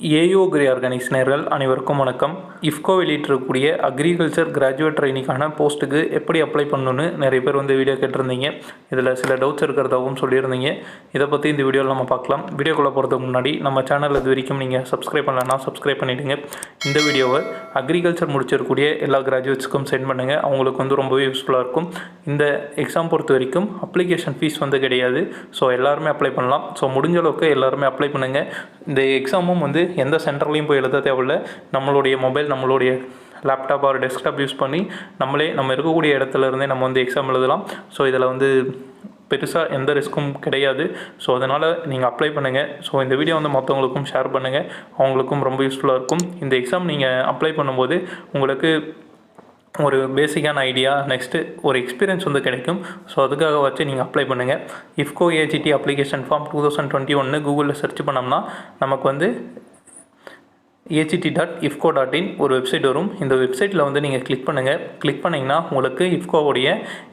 ஏயோ agri organics நேயர்கள் அனைவருக்கும் வணக்கம். இஃப்கோ வெளியிட்டிருக்கக்கூடிய அக்ரிகல்ச்சர் கிராஜுவேட் ட்ரைனிங்கான போஸ்ட்டுக்கு எப்படி அப்ளை பண்ணணுன்னு நிறைய பேர் வீடியோ கேட்டிருந்தீங்க. இதில் சில டவுட்ஸ் இருக்கிறதாகவும் சொல்லியிருந்தீங்க. இதை பற்றி இந்த வீடியோவில் நம்ம பார்க்கலாம். வீடியோக்குள்ளே போகிறதுக்கு முன்னாடி நம்ம சேனல் இது வரைக்கும் நீங்கள் சப்ஸ்கிரைப் பண்ணலன்னா சப்ஸ்கிரைப் பண்ணிவிடுங்க. இந்த வீடியோவை அக்ரிகல்ச்சர் முடிச்சிருக்கக்கூடிய எல்லா கிராஜுவேட்ஸுக்கும் சென்ட் பண்ணுங்கள். அவங்களுக்கு ரொம்பவே யூஸ்ஃபுல்லாக இருக்கும். இந்த எக்ஸாம் பொறுத்த வரைக்கும் அப்ளிகேஷன் ஃபீஸ் கிடையாது. ஸோ எல்லாருமே அப்ளை பண்ணலாம். ஸோ முடிஞ்ச அளவுக்கு எல்லாருமே அப்ளை பண்ணுங்கள். இந்த எக்ஸாமும் எந்த சென்டர்லையும் போய் எழுத தேவையில்லை. நம்மளுடைய மொபைல், நம்மளுடைய லேப்டாப் ஆர் டெஸ்க்டாப் யூஸ் பண்ணி நம்ம இருக்கக்கூடிய இடத்துல இருந்தே நம்ம எக்ஸாம் எழுதலாம். ஸோ இதில் பெருசாக எந்த ரிஸ்க்கும் கிடையாது. ஸோ அதனால் நீங்கள் அப்ளை பண்ணுங்கள். ஸோ இந்த வீடியோ மற்றவங்களுக்கும் ஷேர் பண்ணுங்கள். அவங்களுக்கும் ரொம்ப யூஸ்ஃபுல்லாக இருக்கும். இந்த எக்ஸாம் நீங்கள் அப்ளை பண்ணும்போது உங்களுக்கு ஒரு பேசிக்கான ஐடியா, நெக்ஸ்ட்டு ஒரு எக்ஸ்பீரியன்ஸ் கிடைக்கும். ஸோ அதுக்காக வச்சு நீங்கள் அப்ளை பண்ணுங்கள். IFFCO AGT அப்ளிகேஷன் ஃபார்ம் 2021 கூகுளில் சர்ச் பண்ணோம்னா நமக்கு AGT.IFFCO.in ஒரு வெப்சைட் வரும். இந்த வெப்சைட்டில் நீங்கள் கிளிக் பண்ணுங்கள். கிளிக் பண்ணிங்கன்னா உங்களுக்கு IFFCOவுடைய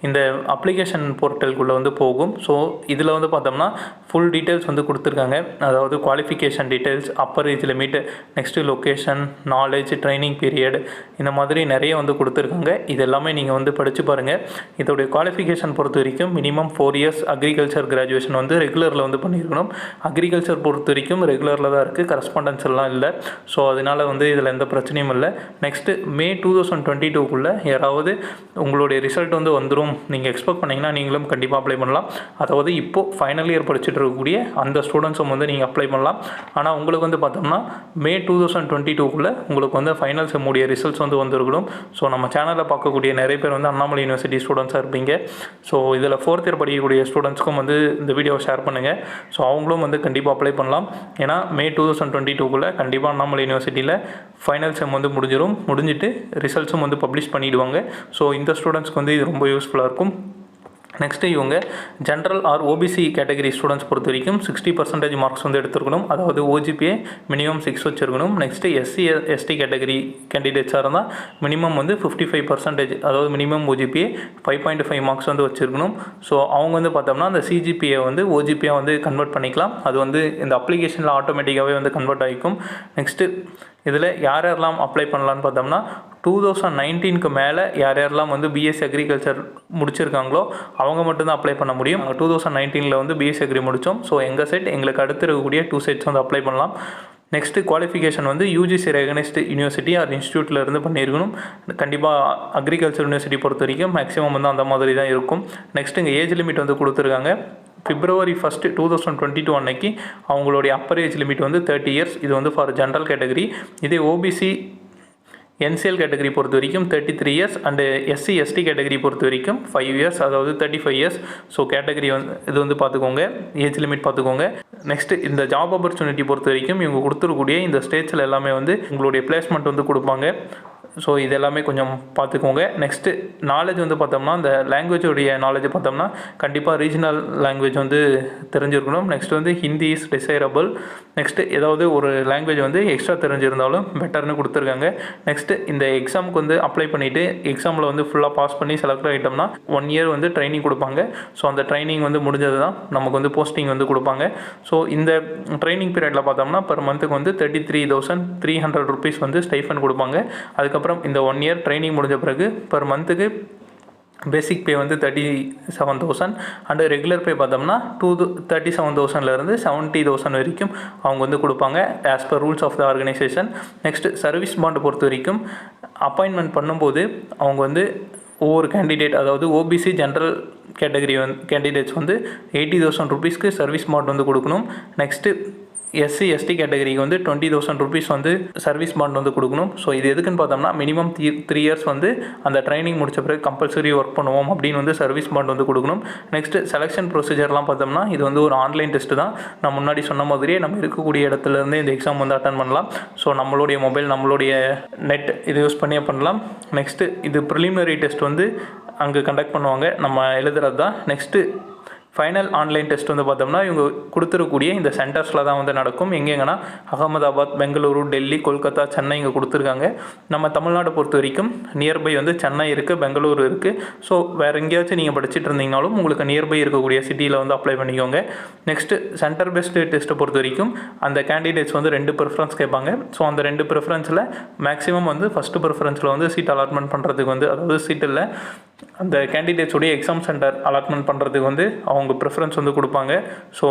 இந்த அப்ளிகேஷன் போர்ட்டலுக்குள்ளே போகும். ஸோ இதில் பார்த்தோம்னா ஃபுல் டீட்டெயில்ஸ் கொடுத்துருக்காங்க. அதாவது qualification details, upper age limit, next location, knowledge, training period, இந்த மாதிரி நிறைய கொடுத்துருக்காங்க. இது எல்லாமே நீங்கள் படித்து பாருங்கள். இதோடைய குவாலிஃபிகேஷன் பொறுத்த வரைக்கும் மினிமம் 4 years அக்ரிகல்ச்சர் கிராஜுவேஷன் ரெகுலரில் பண்ணியிருக்கணும். அக்ரிகல்ச்சர் பொறுத்த வரைக்கும் ரெகுலரில் தான் இருக்குது, கரஸ்பாண்டன்ஸ் எல்லாம் இல்லை. ஸோ அதனால் இதில் எந்த பிரச்சனையும் இல்லை. நெக்ஸ்ட்டு May 2022க்குள்ளே யாராவது உங்களுடைய ரிசல்ட் வந்துடும் நீங்கள் எக்ஸ்பெக்ட் பண்ணிங்கன்னா நீங்களும் கண்டிப்பாக அப்ளை பண்ணலாம். அதாவது இப்போது ஃபைனல் இயர் படிச்சுட்டு இருக்கக்கூடிய அந்த ஸ்டூடெண்ட்ஸும் நீங்கள் அப்ளை பண்ணலாம். ஆனால் உங்களுக்கு பார்த்தோம்னா May 2022க்குள்ளே உங்களுக்கு ஃபைனல் செம்முடைய ரிசல்ட்ஸ் வந்துருக்கணும். ஸோ நம்ம சேனலில் பார்க்கக்கூடிய நிறைய பேர் அண்ணாமலை யூனிவர்சிட்டி ஸ்டூடெண்ட்ஸாக இருப்பீங்க. ஸோ இதில் 4th இயர் படிக்கக்கூடிய ஸ்டூடெண்ட்ஸ்க்கும் இந்த வீடியோவை ஷேர் பண்ணுங்கள். ஸோ அவங்களும் கண்டிப்பாக அப்ளை பண்ணலாம். ஏன்னா May 2022க்குள்ளே கண்டிப்பாக அண்ணாமலை யூனிவர்சிட்டியில் ஃபைனல் செம் முடிஞ்சிட்டு ரிசல்ட்ஸும் பப்ளிஷ் பண்ணிவிடுவாங்க. ஸோ இந்த ஸ்டூடெண்ட்ஸ்க்கு இது ரொம்ப யூஸ்ஃபுல்லாக இருக்கும். நெக்ஸ்ட்டு இவங்க general or OBC category students பொறுத்த வரைக்கும் 60% மார்க்ஸ் எடுத்துருக்கணும். அதாவது OGPA மினிமம் 6 வச்சுருக்கணும். நெக்ஸ்ட்டு SC ST கேட்டகரி கேண்டிடேட்ஸாக இருந்தால் மினிமம் 55%, அதாவது மினிமம் OGPA 5.5 மார்க்ஸ் வச்சுருக்கணும். ஸோ அவங்க பார்த்தோம்னா அந்த CGPA OGPA கன்வெர்ட் பண்ணிக்கலாம். அது இந்த அப்ளிகேஷனில் ஆட்டோமேட்டிக்காகவே கன்வெர்ட் ஆகிக்கும். நெக்ஸ்ட்டு இதில் யாரெல்லாம் அப்ளை பண்ணலான்னு பார்த்தோம்னா 2019க்கு மேலே யாரெல்லாம் BSc அக்ரிகல்ச்சர் முடிச்சிருக்காங்களோ அவங்க மட்டும்தான் அப்ளை பண்ண முடியும். நாங்கள் 2019ல் BSc அக்ரி முடித்தோம். ஸோ எங்கள் செட் எங்களுக்கு அடுத்து இருக்கக்கூடிய 2 செட்ஸ் அப்ளை பண்ணலாம். Next qualification UGC recognised university or இன்ஸ்டியூட்டில் இருந்து பண்ணியிருக்கணும். கண்டிப்பாக அக்ரிகல்ச்சர் யூனிவர்சிட்டி பொறுத்த வரைக்கும் மேக்ஸிமம் அந்த மாதிரி தான் இருக்கும். நெக்ஸ்ட்டு இங்கே ஏஜ் லிமிட் கொடுத்துருக்காங்க. February 1, 2022 அன்னைக்கு அவங்களுடைய அப்பர் ஏஜ் லிமிட் 30 years. இது ஃபார் ஜென்ரல் கேட்டகரி. இதே OBC NCL கேட்டகரி பொறுத்த வரைக்கும் 33 years and SC ST category பொறுத்த வரைக்கும் 5 years, அதாவது 35 years. ஸோ கேட்டகரி இது பார்த்துக்கோங்க, ஏஜ் லிமிட் பார்த்துக்கோங்க. நெக்ஸ்ட்டு இந்த ஜாப் ஆப்பர்ச்சுனிட்டி பொறுத்த வரைக்கும் இவங்க கொடுத்துருக்கூடிய இந்த ஸ்டேட்ஸில் எல்லாமே உங்களுடைய பிளேஸ்மெண்ட் கொடுப்பாங்க. ஸோ இது எல்லாமே கொஞ்சம் பார்த்துக்கோங்க. நெக்ஸ்ட்டு நாலேஜ் பார்த்தோம்னா இந்த லாங்குவேஜோடைய நாலேஜ் பார்த்தோம்னா கண்டிப்பாக ரீஜனல் லாங்குவேஜ் தெரிஞ்சிருக்கணும். Next Hindi is desirable. Next ஏதாவது ஒரு லாங்குவேஜ் எக்ஸ்ட்ரா தெரிஞ்சிருந்தாலும் பெட்டர்னு கொடுத்துருக்காங்க. நெக்ஸ்ட்டு இந்த எக்ஸாமுக்கு அப்ளை பண்ணிவிட்டு எக்ஸாமில் ஃபுல்லாக பாஸ் பண்ணி செலக்ட் ஆகிட்டோம்னா 1 year ட்ரைனிங் கொடுப்பாங்க. ஸோ அந்த ட்ரைனிங் முடிஞ்சது தான் நமக்கு போஸ்டிங் கொடுப்பாங்க. ஸோ இந்த ட்ரைனிங் பீரியடில் பார்த்தோம்னா per மந்த்துக்கு 33,300 rupees ஸ்டைஃபன் கொடுப்பாங்க. அதுக்கப்புறம் இந்த 1 year ட்ரைனிங் முடிஞ்ச பிறகு per மந்த்துக்கு பேசிக் பே 37,000 அண்டு ரெகுலர் பே பார்த்தோம்னா 37,000லேருந்து 70,000 வரைக்கும் அவங்க கொடுப்பாங்க as per rules of the organisation. Next service bond பொறுத்த வரைக்கும் அப்பாயின்மெண்ட் பண்ணும்போது அவங்க ஒவ்வொரு கேண்டிடேட், அதாவது OBC ஜென்ரல் கேட்டகரி கேண்டிடேட்ஸ் 80,000 rupeesக்கு சர்வீஸ் பாண்ட் கொடுக்கணும். நெக்ஸ்ட்டு SC ST கேட்டகரிக்கு 20,000 rupees சர்வீஸ் பாண்ட் கொடுக்கணும். ஸோ இது எதுக்குன்னு பார்த்தோம்னா மினிமம் 3 years அந்த ட்ரைனிங் முடிச்ச பிறகு கம்பல்சரி ஒர்க் பண்ணுவோம் அப்படின்னு சர்வீஸ் பாண்ட் கொடுக்கணும். நெக்ஸ்ட் செலெக்ஷன் ப்ரொசீஜர்லாம் பார்த்தோம்னா இது ஒரு ஆன்லைன் டெஸ்ட்டு தான். நான் முன்னாடி சொன்ன மாதிரியே நம்ம இருக்கக்கூடிய இடத்துலேருந்து இந்த எக்ஸாம் அட்டன் பண்ணலாம். ஸோ நம்மளுடைய மொபைல், நம்மளுடைய நெட் இது யூஸ் பண்ணியே பண்ணலாம். நெக்ஸ்ட்டு இது ப்ரிலிமினரி டெஸ்ட் அங்கே கண்டக்ட் பண்ணுவாங்க, நம்ம எழுதுறது தான். நெக்ஸ்ட்டு ஃபைனல் ஆன்லைன் டெஸ்ட் வந்து பார்த்தோம்னா இவங்க கொடுத்துருக்கக்கூடிய இந்த சென்டர்ஸில் தான் வந்து நடக்கும். எங்கெங்கன்னா அகமதாபாத், பெங்களூரு, டெல்லி, கொல்கத்தா, சென்னை இங்கே கொடுத்துருக்காங்க. நம்ம தமிழ்நாடு பொறுத்த வரைக்கும் நியர்பை வந்து சென்னை இருக்குது, பெங்களூரு இருக்குது. ஸோ வேறு எங்கேயாச்சும் நீங்கள் படிச்சுட்டு இருந்தீங்கனாலும் உங்களுக்கு நியர்பை இருக்கக்கூடிய சிட்டியில் வந்து அப்ளை பண்ணிக்கோங்க. நெக்ஸ்ட்டு சென்டர் பெஸ்ட் டெஸ்ட்டை பொறுத்த வரைக்கும் அந்த கேண்டிடேட்ஸ் வந்து 2 ப்ரிஃபரன்ஸ் கேட்பாங்க. ஸோ அந்த 2 ப்ரிஃபரன்ஸில் மேக்ஸிமம் வந்து ஃபஸ்ட்டு ப்ரிஃபரன்ஸில் வந்து சீட் அலாட்மெண்ட் பண்ணுறதுக்கு வந்து, அதாவது சீட் இல்லை, அந்த கேண்டிடேட்ஸுடைய எக்ஸாம் சென்டர் அலாட்மெண்ட் பண்ணுறதுக்கு வந்து அவங்க ப்ரிஃபரன்ஸ் வந்து கொடுப்பாங்க. ஸோ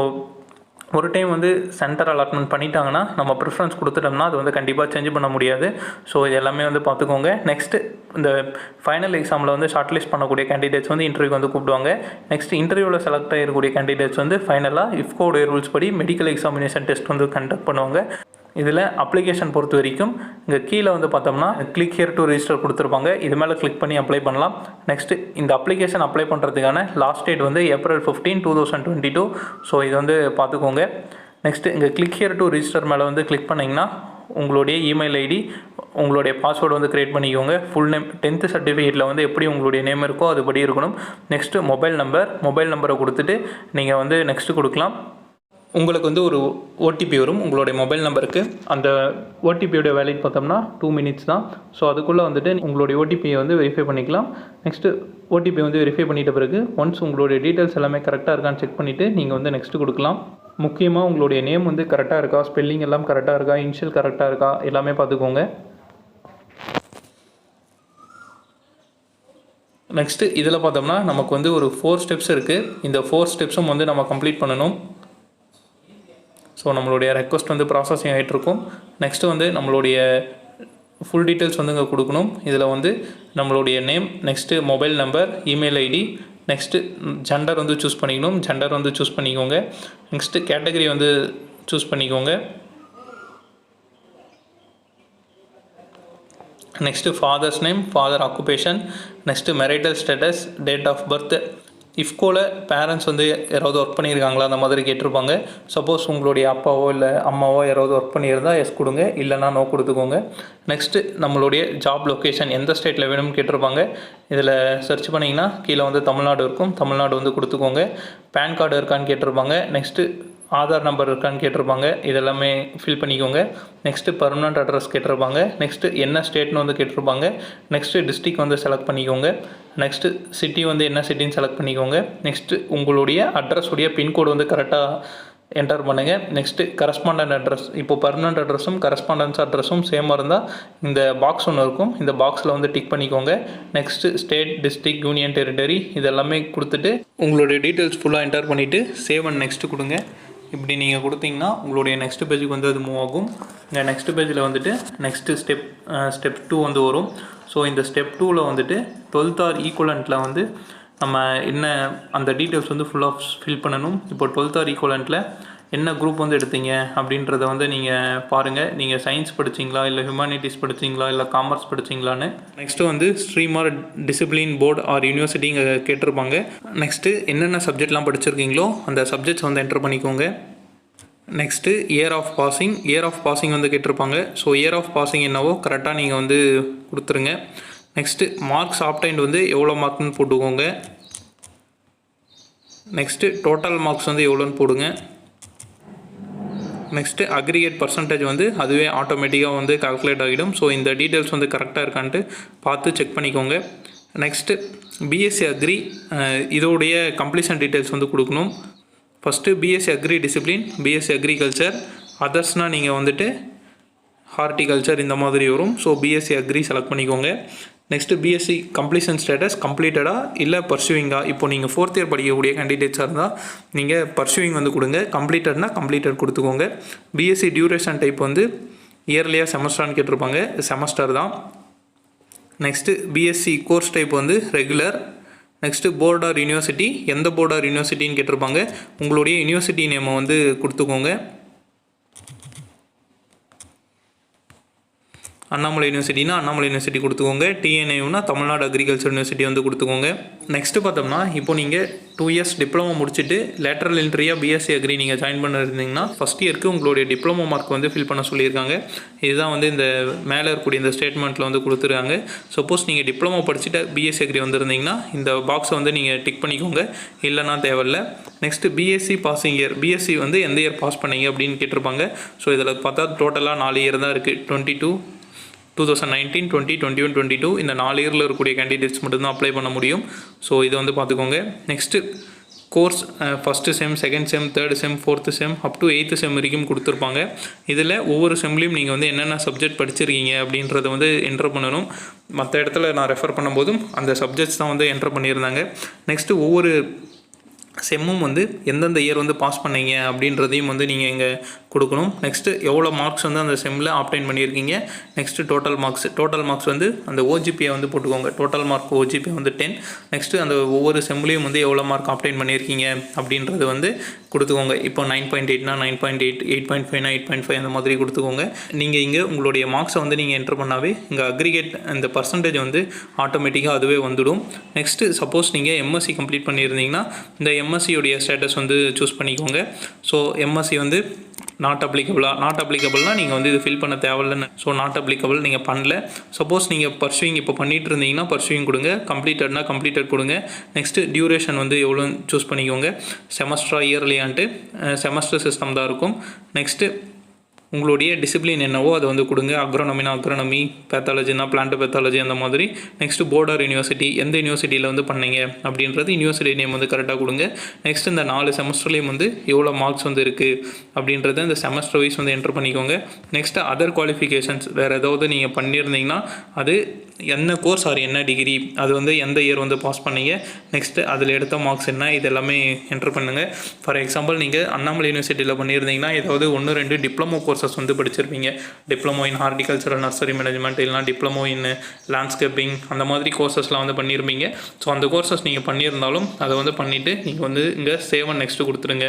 ஒரு டைம் வந்து சென்டர் அலாட்மெண்ட் பண்ணிட்டாங்கன்னா நம்ம ப்ரிஃபரன்ஸ் கொடுத்துட்டோம்னா அது வந்து கண்டிப்பாக சேஞ்ச் பண்ண முடியாது. ஸோ இது எல்லாமே வந்து பார்த்துக்கோங்க. நெக்ஸ்ட்டு இந்த ஃபைனல் எக்ஸாமில் வந்து ஷார்ட் லிஸ்ட் பண்ணக்கூடிய கேண்டிடேட்ஸ் வந்து இன்டர்வியூ வந்து கூப்பிடுவாங்க. நெக்ஸ்ட் இன்டர்வியூவில் செலக்ட் ஆகிருக்கக்கூடிய கேண்டிடேட்ஸ் வந்து ஃபைனலாக IFFCO ரூல்ஸ் படி மெடிக்கல் எக்ஸாமினேஷன் டெஸ்ட் வந்து கண்டக்ட் பண்ணுவாங்க. இதில் அப்ளிகேஷன் பொறுத்த வரைக்கும் இங்கே கீழே வந்து பார்த்தோம்னா கிளிக் ஹியர் டு ரெஜிஸ்டர் கொடுத்துருப்பாங்க. இது மேலே கிளிக் பண்ணி அப்ளை பண்ணலாம். நெக்ஸ்ட்டு இந்த அப்ளிகேஷன் அப்ளை பண்ணுறதுக்கான லாஸ்ட் டேட் வந்து April 15, 2022. ஸோ இது வந்து பார்த்துக்கோங்க. நெக்ஸ்ட்டு இங்கே கிளிக் ஹியர் டு ரெஜிஸ்டர் மேலே வந்து கிளிக் பண்ணிங்கன்னா உங்களுடைய இமெயில் ஐடி, உங்களுடைய பாஸ்வேர்டு வந்து க்ரியேட் பண்ணிக்கோங்க. ஃபுல் நேம், 10th சர்டிஃபிகேட்டில் வந்து எப்படி உங்களுடைய நேம் இருக்கோ அதுபடி இருக்கணும். நெக்ஸ்ட்டு மொபைல் நம்பரை கொடுத்துட்டு நீங்கள் வந்து நெக்ஸ்ட்டு கொடுக்கலாம். உங்களுக்கு வந்து ஒரு ஓடிபி வரும் உங்களுடைய மொபைல் நம்பருக்கு. அந்த ஓடிபியோட வேலிட் பார்த்தோம்னா 2 minutes தான். ஸோ அதுக்குள்ளே வந்துட்டு உங்களுடைய ஓடிபியை வந்து வெரிஃபை பண்ணிக்கலாம். நெக்ஸ்ட்டு ஓடிபி வந்து வெரிஃபை பண்ணிட்ட பிறகு ஒன்ஸ் உங்களுடைய டீட்டெயில்ஸ் எல்லாமே கரெக்டாக இருக்கான்னு செக் பண்ணிவிட்டு நீங்கள் வந்து நெக்ஸ்ட்டு கொடுக்கலாம். முக்கியமாக உங்களுடைய நேம் வந்து கரெக்டாக இருக்கா, ஸ்பெல்லிங் எல்லாம் கரெக்டாக இருக்கா, இனிஷியல் கரெக்டாக இருக்கா, எல்லாமே பார்த்துக்கோங்க. நெக்ஸ்ட்டு இதில் பார்த்தோம்னா நமக்கு வந்து ஒரு 4 ஸ்டெப்ஸ் இருக்குது. இந்த 4 ஸ்டெப்ஸும் வந்து நம்ம கம்ப்ளீட் பண்ணணும். ஸோ நம்மளுடைய ரெக்வஸ்ட் வந்து ப்ராசஸிங் ஆகிட்ருக்கும். நெக்ஸ்ட்டு வந்து நம்மளுடைய ஃபுல் டீட்டெயில்ஸ் வந்து இங்கே கொடுக்கணும். இதில் வந்து நம்மளுடைய name, next mobile number, email ID, next gender வந்து சூஸ் பண்ணிக்கோங்க. நெக்ஸ்ட்டு கேட்டகரி வந்து சூஸ் பண்ணிக்கோங்க. Next father's name, father occupation, next marital status, date of birth. IFFCOவில் பேரண்ட்ஸ் வந்து யாராவது ஒர்க் பண்ணியிருக்காங்களா அந்த மாதிரி கேட்டிருப்பாங்க. சப்போஸ் உங்களுடைய அப்பாவோ இல்லை அம்மாவோ யாராவது ஒர்க் பண்ணியிருந்தால் எஸ் கொடுங்க, இல்லைனா நோ கொடுத்துக்கோங்க. நெக்ஸ்ட்டு நம்மளுடைய ஜாப் லொக்கேஷன் எந்த ஸ்டேட்டில் வேணும்னு கேட்டிருப்பாங்க. இதில் சர்ச் பண்ணிங்கன்னா கீழே வந்து தமிழ்நாடு இருக்கும், தமிழ்நாடு வந்து கொடுத்துக்கோங்க. பேன் கார்டு இருக்கான்னு கேட்டிருப்பாங்க. நெக்ஸ்ட்டு ஆதார் நம்பர் இருக்கான்னு கேட்டிருப்பாங்க. இதெல்லாமே ஃபில் பண்ணிக்கோங்க. நெக்ஸ்ட்டு பர்மனண்ட் அட்ரஸ் கேட்டிருப்பாங்க. நெக்ஸ்ட்டு என்ன ஸ்டேட்னு வந்து கேட்டிருப்பாங்க. நெக்ஸ்ட்டு டிஸ்ட்ரிக் வந்து செலக்ட் பண்ணிக்கோங்க. நெக்ஸ்ட்டு சிட்டி வந்து என்ன சிட்டின்னு செலக்ட் பண்ணிக்கோங்க. நெக்ஸ்ட்டு உங்களுடைய அட்ரஸுடைய பின்கோடு வந்து கரெக்டாக என்டர் பண்ணுங்கள். நெக்ஸ்ட்டு கரஸ்பாண்டன்ட் அட்ரஸ், இப்போ பர்மனண்ட் அட்ரஸும் கரஸ்பாண்டன்ஸ் அட்ரஸும் சேமாக இருந்தால் இந்த பாக்ஸ் ஒன்று இருக்கும், இந்த பாக்ஸில் வந்து டிக் பண்ணிக்கோங்க. Next state, district, union territory இதெல்லாமே கொடுத்துட்டு உங்களுடைய டீட்டெயில்ஸ் ஃபுல்லாக என்டர் பண்ணிவிட்டு சேவ் அண்ட் நெக்ஸ்ட்டு கொடுங்க. இப்படி நீங்கள் கொடுத்தீங்கன்னா உங்களுடைய நெக்ஸ்ட் பேஜுக்கு வந்து அது மூவ் ஆகும். இந்த நெக்ஸ்ட் பேஜில் வந்துட்டு நெக்ஸ்ட்டு ஸ்டெப் 2 வந்து வரும். ஸோ இந்த ஸ்டெப் 2ல் வந்துட்டு 12th ஆர் ஈக்குவலண்ட்டில் வந்து நம்ம என்ன அந்த டீட்டெயில்ஸ் வந்து ஃபுல்லாக ஃபில் பண்ணணும். இப்போ 12th ஆர் ஈக்குவலண்ட்டில் என்ன குரூப் வந்து எடுத்தீங்க அப்படின்றத வந்து நீங்கள் பாருங்கள். நீங்கள் சயின்ஸ் படிச்சிங்களா, இல்லை ஹியூமானிட்டிஸ் படிச்சிங்களா, இல்லை காமர்ஸ் படிச்சிங்களான்னு. நெக்ஸ்ட்டு வந்து stream or discipline board or university இங்கே கேட்டிருப்பாங்க. நெக்ஸ்ட்டு என்னென்ன சப்ஜெக்ட்லாம் படிச்சிருக்கீங்களோ அந்த சப்ஜெக்ட்ஸ் வந்து என்டர் பண்ணிக்கோங்க. நெக்ஸ்ட்டு இயர் ஆஃப் பாசிங் வந்து கேட்டிருப்பாங்க. ஸோ இயர் ஆஃப் பாசிங் என்னவோ கரெக்டாக நீங்கள் வந்து கொடுத்துருங்க. நெக்ஸ்ட்டு மார்க்ஸ் ஆப்டைன் வந்து எவ்வளோ மார்க்னு போட்டுக்கோங்க. நெக்ஸ்ட்டு டோட்டல் மார்க்ஸ் வந்து எவ்வளோன்னு போடுங்க. நெக்ஸ்ட்டு அக்ரிகேட் பர்சன்டேஜ் வந்து அதுவே ஆட்டோமேட்டிக்காக வந்து கால்குலேட் ஆகிடும். ஸோ இந்த டீட்டெயில்ஸ் வந்து கரெக்டாக இருக்கான்ட்டு பார்த்து செக் பண்ணிக்கோங்க. நெக்ஸ்ட்டு பிஎஸ்சி அக்ரி இதோடைய கம்ப்ளீஷன் டீட்டெயில்ஸ் வந்து கொடுக்கணும். First BSc agri discipline, BSc agriculture, அதர்ஸ்னால் நீங்கள் வந்துட்டு ஹார்டிகல்ச்சர் இந்த மாதிரி வரும். ஸோ பிஎஸ்சி அக்ரி செலக்ட் பண்ணிக்கோங்க. நெக்ஸ்ட்டு பிஎஸ்சி கம்ப்ளீஷன் ஸ்டேட்டஸ் கம்ப்ளீட்டடாக இல்லை பர்சூவிங்கா. இப்போ நீங்கள் 4th இயர் படிக்கக்கூடிய கேண்டிடேட்ஸாக இருந்தால் நீங்கள் பர்சூவிங் வந்து கொடுங்க. கம்ப்ளீட்டட்னா கம்ப்ளீட்டட் கொடுத்துக்கோங்க. பிஎஸ்சி டியூரேஷன் டைப் வந்து இயர்லியாக செமஸ்டரானு கேட்டிருப்பாங்க, செமஸ்டர் தான். நெக்ஸ்ட்டு பிஎஸ்சி கோர்ஸ் டைப் வந்து regular. Next board or university, எந்த போர்ட் ஆர் யூனிவர்சிட்டின்னு கேட்டிருப்பாங்க. உங்களுடைய யூனிவர்சிட்டி நேமை வந்து கொடுத்துக்கோங்க. அண்ணாமலை யூனிவர்சிட்டினா அண்ணாமலை யூனிவர்சிட்டி கொடுத்துக்கோங்க. டிஎன்ஐனா தமிழ்நாடு அக்ரிகல்ச்சர் யூனிவர்சிட்டி வந்து கொடுத்துக்கோங்க. நெக்ஸ்ட்டு பார்த்தோம்னா இப்போ நீங்கள் 2 இயர்ஸ் டிப்ளமோ முடிச்சுட்டு லேட்டரல் என்ட்ரியாக பிஎஸ்சி அக்ரி நீங்கள் ஜாயின் பண்ணிருந்தீங்கன்னா ஃபஸ்ட் இயருக்கு உங்களுடைய டிப்ளமோ மார்க் வந்து ஃபில் பண்ண சொல்லியிருக்காங்க. இதுதான் வந்து இந்த மேலே இருக்கக்கூடிய இந்த ஸ்டேட்மெண்ட்டில் வந்து கொடுத்துருக்காங்க. சப்போஸ் நீங்கள் டிப்ளமோ படிச்சுட்டு பிஎஸ்சி அக்ரி வந்திருந்தீங்கன்னா இந்த பாக்ஸை வந்து நீங்கள் டிக் பண்ணிக்கோங்க, இல்லைனா தேவையில்லை. Next BSc passing year, BSc வந்து எந்த இயர் பாஸ் பண்ணீங்க அப்படின்னு கேட்டிருப்பாங்க. ஸோ இதில் பார்த்தா டோட்டலாக 4 இயர் தான் இருக்குது. 2019, 20, 21, 22 இந்த 4 இயரில் இருக்கக்கூடிய கேண்டிடேட்ஸ் மட்டும்தான் அப்ளை பண்ண முடியும். ஸோ இதை வந்து பார்த்துக்கோங்க. Next course first sem, second sem, third sem, fourth sem up to 8th செம் வரைக்கும் கொடுத்துருப்பாங்க. இதில் ஒவ்வொரு செம்லேயும் நீங்கள் வந்து என்னென்ன சப்ஜெக்ட் படிச்சிருக்கீங்க அப்படின்றத வந்து என்ட்ரு பண்ணணும். மற்ற இடத்துல நான் ரெஃபர் பண்ணும்போதும் அந்த சப்ஜெக்ட்ஸ் தான் வந்து என்ட்ரு பண்ணியிருந்தாங்க. நெக்ஸ்ட்டு ஒவ்வொரு செம்மும் வந்து எந்தெந்த இயர் வந்து பாஸ் பண்ணீங்க அப்படின்றதையும் வந்து நீங்கள் இங்கே கொடுக்கணும். நெக்ஸ்ட்டு எவ்வளோ மார்க்ஸ் வந்து அந்த செம்மில் ஆப்டைன் பண்ணியிருக்கீங்க. நெக்ஸ்ட்டு டோட்டல் மார்க்ஸ் வந்து அந்த ஓஜிபியை வந்து போட்டுக்கோங்க. டோட்டல் மார்க் ஓஜிபி வந்து 10. நெக்ஸ்ட்டு அந்த ஒவ்வொரு செம்லேயும் வந்து எவ்வளோ மார்க் ஆப்டைன் பண்ணியிருக்கீங்க அப்படின்றது வந்து கொடுத்துக்கோங்க. இப்போ 9.8னா 9.8, 8.5னா 8.5 அந்த மாதிரி கொடுத்துக்கோங்க. நீங்கள் இங்கே உங்களுடைய மார்க்ஸை வந்து நீங்கள் என்ட்ரு பண்ணாவே இங்கே அக்ரிகேட் இந்த பர்சன்டேஜ் வந்து ஆட்டோமேட்டிக்காக அதுவே வந்துடும். நெக்ஸ்ட்டு சப்போஸ் நீங்கள் எம்எஸ்சி கம்ப்ளீட் பண்ணியிருந்தீங்கன்னா இந்த எம்எஸ்சியோடைய ஸ்டேட்டஸ் வந்து சூஸ் பண்ணிக்கோங்க. ஸோ எம்எஸ்சி வந்து நாட் அப்ளிகபிள்னால் நீங்கள் வந்து இது ஃபில் பண்ண தேவையில்லைன்னு. ஸோ நாட் அப்ளிகபிள் நீங்கள் பண்ணல. சப்போஸ் நீங்கள் பர்சுவிங் இப்போ பண்ணிகிட்டு இருந்தீங்கன்னா பர்சுவிங் கொடுங்க, கம்ப்ளீட்டட்னா கம்ப்ளீட்டட் கொடுங்க. நெக்ஸ்ட்டு டியூரேஷன் வந்து எவ்வளோ சூஸ் பண்ணிக்கோங்க. செமஸ்டரா இயர்லியான்ட்டு செமஸ்டர் சிஸ்டம் தான் இருக்கும். நெக்ஸ்ட்டு உங்களுடைய டிசிப்ளின் என்னவோ அதை வந்து கொடுங்க. அக்ரோனமினா அக்ரோனமி, பேத்தாலஜினா பிளான்ட் பேத்தாலஜி அந்த மாதிரி. நெக்ஸ்ட்டு போர்டர் யூனிவர்சிட்டி எந்த யூனிவர்சிட்டியில் வந்து பண்ணீங்க அப்படின்றது யூனிவர்சிட்டி நேம் வந்து கரெக்டாக கொடுங்க. நெக்ஸ்ட் இந்த 4 செமஸ்டர்லேயும் வந்து எவ்வளோ மார்க்ஸ் வந்து இருக்குது அப்படின்றத இந்த செமஸ்டர் வைஸ் வந்து என்ட்ரு பண்ணிக்கோங்க. நெக்ஸ்ட்டு அதர் குவாலிஃபிகேஷன்ஸ் வேறு ஏதாவது நீங்கள் பண்ணியிருந்தீங்கன்னா அது என்ன கோர்ஸ் ஆர் என்ன டிகிரி, அது வந்து எந்த இயர் வந்து பாஸ் பண்ணீங்க, நெக்ஸ்ட்டு அதில் எடுத்த மார்க்ஸ் என்ன, இது எல்லாமே என்ட்ரு பண்ணுங்கள். ஃபார் எக்ஸாம்பிள் நீங்கள் அண்ணாமலை யூனிவர்சிட்டியில் பண்ணியிருந்தீங்கன்னா ஏதாவது 1-2 டிப்ளமோ கோர்சஸ் வந்து படிச்சிருப்பீங்க. Diploma in horticulture nursery management, இல்லைனா டிப்ளமோ இன் லேண்ட்ஸ்கேப்பிங் அந்த மாதிரி கோர்சஸ்லாம் வந்து பண்ணியிருப்பீங்க. ஸோ அந்த கோர்சஸ் நீங்கள் பண்ணியிருந்தாலும் அதை வந்து பண்ணிவிட்டு நீங்கள் வந்து இங்கே சேவ் அண்ட் நெக்ஸ்ட்டு கொடுத்துருங்க.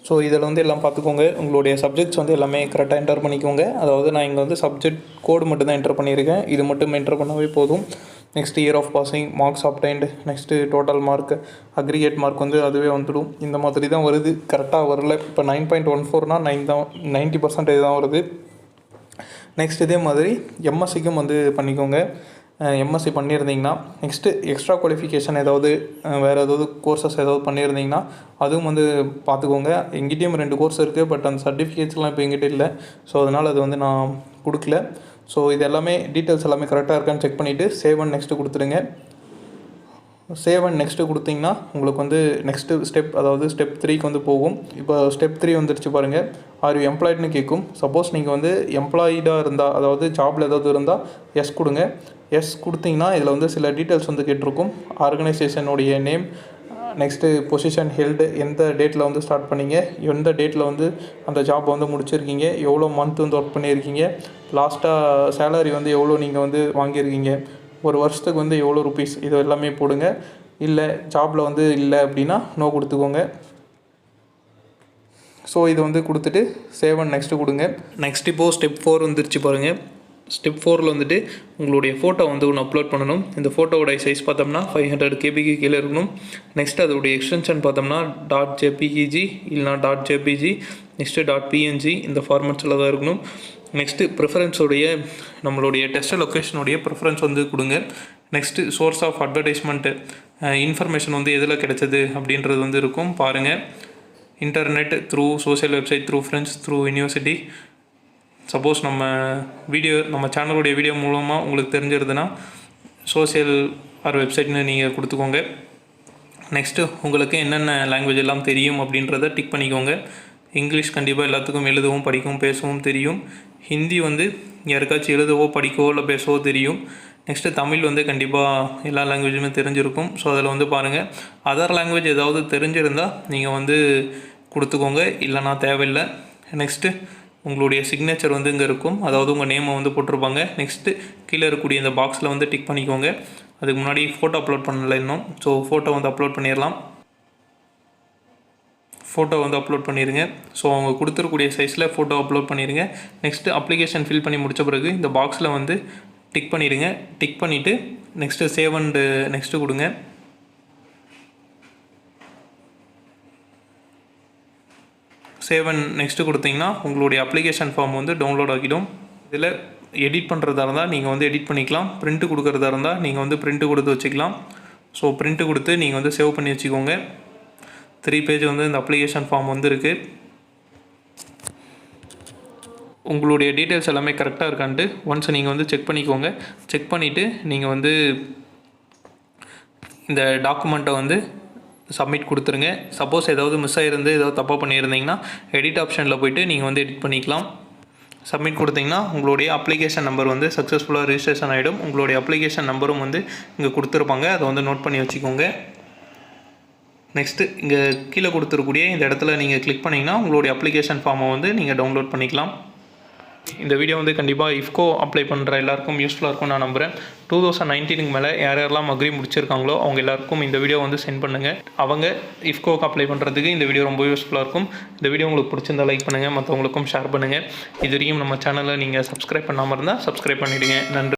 ஸோ இதில் வந்து எல்லாம் பார்த்துக்கோங்க. உங்களுடைய சப்ஜெக்ட்ஸ் வந்து எல்லாமே கரெக்டாக என்டர் பண்ணிக்கோங்க. அதாவது நான் இங்கே வந்து சப்ஜெக்ட் கோடு மட்டும் தான் என்டர் பண்ணியிருக்கேன். இது மட்டும் என்டர் பண்ணவே போதும். Next year of passing, marks obtained, next total mark, aggregate mark வந்து அதுவே வந்துடும். இந்த மாதிரி தான் வருது, கரெக்டாக வரல. இப்போ 9.14னா 9 தான், 90% தான் வருது. நெக்ஸ்ட் இதே மாதிரி எம்எஸ்சிக்கும் வந்து பண்ணிக்கோங்க. எம்எஸ்சி பண்ணியிருந்தீங்கன்னா நெக்ஸ்ட்டு எக்ஸ்ட்ரா குவாலிஃபிகேஷன் ஏதாவது வேறு ஏதாவது கோர்சஸ் ஏதாவது பண்ணியிருந்தீங்கன்னா அதுவும் வந்து பார்த்துக்கோங்க. எங்கிட்டேயும் 2 கோர்ஸ் இருக்குது, பட் அந்த சர்டிஃபிகேட்ஸ்லாம் இப்போ எங்கிட்ட இல்லை. ஸோ அதனால் அது வந்து நான் கொடுக்கல. ஸோ இது எல்லாமே டீட்டெயில்ஸ் எல்லாமே கரெக்டாக இருக்கான்னு செக் பண்ணிவிட்டு சேவ் அண்ட் நெக்ஸ்ட்டு கொடுத்துருங்க. சேவ் அண்ட் நெக்ஸ்ட்டு கொடுத்தீங்கன்னா உங்களுக்கு வந்து நெக்ஸ்ட்டு ஸ்டெப், அதாவது ஸ்டெப் 3க்கு வந்து போகும். இப்போ ஸ்டெப் 3 வந்துருச்சு பாருங்கள். ஆர் யூ எம்ப்ளாய்டுன்னு கேட்கும். சப்போஸ் நீங்கள் வந்து எம்ப்ளாய்டாக இருந்தால், அதாவது ஜாபில் ஏதாவது இருந்தால் எஸ் கொடுங்க. எஸ் கொடுத்தீங்கன்னா இதில் வந்து சில டீட்டெயில்ஸ் வந்து கேட்டிருக்கும். ஆர்கனைசேஷனுடைய நேம், நெக்ஸ்ட்டு பொசிஷன் ஹெல்டு, எந்த டேட்டில் வந்து ஸ்டார்ட் பண்ணீங்க, எந்த டேட்டில் வந்து அந்த ஜாப் வந்து முடிச்சிருக்கீங்க, எவ்வளோ மந்த் வந்து ஒர்க் பண்ணியிருக்கீங்க, லாஸ்ட்டாக சேலரி வந்து எவ்வளோ நீங்கள் வந்து வாங்கியிருக்கீங்க, ஒரு வருஷத்துக்கு வந்து எவ்வளோ ருபீஸ், இது எல்லாமே போடுங்க. இல்லை ஜாபில் வந்து இல்லை அப்படின்னா நோ கொடுத்துக்கோங்க. ஸோ இது வந்து கொடுத்துட்டு சேவ் அண்ட் நெக்ஸ்ட்டு கொடுங்க. நெக்ஸ்ட் இப்போது ஸ்டெப் 4 வந்துருச்சு பாருங்கள். ஸ்டெப் 4ல் வந்துட்டு உங்களுடைய ஃபோட்டோ வந்து ஒன்று அப்லோட் பண்ணணும். இந்த ஃபோட்டோவோடைய சைஸ் பார்த்தோம்னா 500 KB கீழே இருக்கணும். நெக்ஸ்ட் அதோடைய எக்ஸ்டென்ஷன் பார்த்தோம்னா .jpeg இல்லைனா .jpg, நெக்ஸ்ட்டு .png இந்த ஃபார்மேட்ஸில் தான் இருக்கணும். நெக்ஸ்ட்டு ப்ரிஃபரன்ஸோடைய நம்மளுடைய டெஸ்ட் லொக்கேஷனுடைய ப்ரிஃபரன்ஸ் வந்து கொடுங்க. Next source of advertisement information வந்து எதில் கிடைச்சது அப்படின்றது வந்து இருக்கும் பாருங்கள். Internet, through social website, through friends, through university. Suppose நம்ம சேனலுடைய வீடியோ மூலமாக உங்களுக்கு தெரிஞ்சிருதுன்னா சோஷியல் ஆர் வெப்சைட்னு நீங்கள் கொடுத்துக்கோங்க. நெக்ஸ்ட்டு உங்களுக்கு என்னென்ன லாங்குவேஜ் எல்லாம் தெரியும் அப்படின்றத டிக் பண்ணிக்கோங்க. இங்கிலீஷ் கண்டிப்பாக எல்லாத்துக்கும் எழுதவும் படிக்கவும் பேசவும் தெரியும். ஹிந்தி வந்து யாருக்காச்சும் எழுதவோ படிக்கவோ இல்லை பேசவோ தெரியும். நெக்ஸ்ட்டு தமிழ் வந்து கண்டிப்பாக எல்லா லாங்குவேஜுமே தெரிஞ்சிருக்கும். ஸோ அதில் வந்து பாருங்கள், அதர் லாங்குவேஜ் ஏதாவது தெரிஞ்சிருந்தால் நீங்கள் வந்து கொடுத்துக்கோங்க, இல்லைனா தேவையில்லை. நெக்ஸ்ட்டு உங்களுடைய சிக்னேச்சர் வந்து இங்கே இருக்கும், அதாவது உங்கள் நேமை வந்து போட்டிருப்பாங்க. நெக்ஸ்ட்டு கீழே இருக்கக்கூடிய இந்த பாக்ஸில் வந்து டிக் பண்ணிக்கோங்க. அதுக்கு முன்னாடி ஃபோட்டோ அப்லோட் பண்ணலை இன்னும். ஸோ ஃபோட்டோ வந்து அப்லோட் பண்ணிடலாம். ஃபோட்டோ வந்து அப்லோட் பண்ணிடுங்க. ஸோ அவங்க கொடுத்துருக்கூடிய சைஸில் ஃபோட்டோ அப்லோட் பண்ணிடுங்க. நெக்ஸ்ட்டு அப்ளிகேஷன் ஃபில் பண்ணி முடித்த பிறகு இந்த பாக்ஸில் வந்து டிக் பண்ணிடுங்க. டிக் பண்ணிவிட்டு நெக்ஸ்ட்டு சேவ் அண்டு நெக்ஸ்ட்டு கொடுங்க. சேவ் அண்ட் நெக்ஸ்ட்டு கொடுத்தீங்கன்னா உங்களுடைய அப்ளிகேஷன் ஃபார்ம் வந்து டவுன்லோட் ஆகிடும். இதில் எடிட் பண்ணுறதா இருந்தால் நீங்கள் வந்து எடிட் பண்ணிக்கலாம். பிரிண்ட்டு கொடுக்குறதா இருந்தால் நீங்கள் வந்து பிரிண்ட்டு கொடுத்து வச்சுக்கலாம். ஸோ பிரிண்ட்டு கொடுத்து நீங்கள் வந்து சேவ் பண்ணி வச்சுக்கோங்க. 3 பேஜ் வந்து இந்த அப்ளிகேஷன் ஃபார்ம் வந்து இருக்குது. உங்களுடைய டீட்டெயில்ஸ் எல்லாமே கரெக்டாக இருக்கான்ட்டு ஒன்ஸ் நீங்கள் வந்து செக் பண்ணிக்கோங்க. செக் பண்ணிவிட்டு நீங்கள் வந்து இந்த டாக்குமெண்ட்டை வந்து சப்மிட் கொடுத்துருங்க. சப்போஸ் ஏதாவது மிஸ் ஆகிருந்து ஏதாவது தப்பாக பண்ணியிருந்தீங்கன்னா எடிட் ஆப்ஷனில் போய்ட்டு நீங்கள் வந்து எடிட் பண்ணிக்கலாம். சப்மிட் கொடுத்தீங்கன்னா உங்களுடைய அப்ளிகேஷன் நம்பர் வந்து சக்ஸஸ்ஃபுல்லாக ரிஜிஸ்ட்ரேஷன் ஆகிடும். உங்களுடைய அப்ளிகேஷன் நம்பரும் வந்து இங்கே கொடுத்துருப்பாங்க. அதை வந்து நோட் பண்ணி வச்சுக்கோங்க. நெக்ஸ்ட்டு இங்கே கீழே கொடுத்துருக்கூடிய இந்த இடத்துல நீங்கள் கிளிக் பண்ணிங்கன்னா உங்களுடைய அப்ளிகேஷன் ஃபார்மை வந்து நீங்கள் டவுன்லோட் பண்ணிக்கலாம். இந்த வீடியோ வந்து கண்டிப்பாக IFFCO அப்ளை பண்ணுற எல்லாருக்கும் யூஸ்ஃபுல்லாக இருக்கும்னு நான் நம்புகிறேன். 2019க்கு மேலே யாரெல்லாம் அக்ரி முடிச்சிருக்காங்களோ அவங்க எல்லாருக்கும் இந்த வீடியோ வந்து சென்ட் பண்ணுங்கள். அவங்க IFFCOக்கு அப்ளை பண்ணுறதுக்கு இந்த வீடியோ ரொம்ப யூஸ்ஃபுல்லாக இருக்கும். இந்த வீடியோ உங்களுக்கு பிடிச்சிருந்தால் லைக் பண்ணுங்கள், மற்றவங்களுக்கும் ஷேர் பண்ணுங்கள். இது வரைக்கும் நம்ம சேனலை நீங்கள் சப்ஸ்கிரைப் பண்ணாமல் இருந்தால் சப்ஸ்கிரைப் பண்ணிவிடுங்க. நன்றி.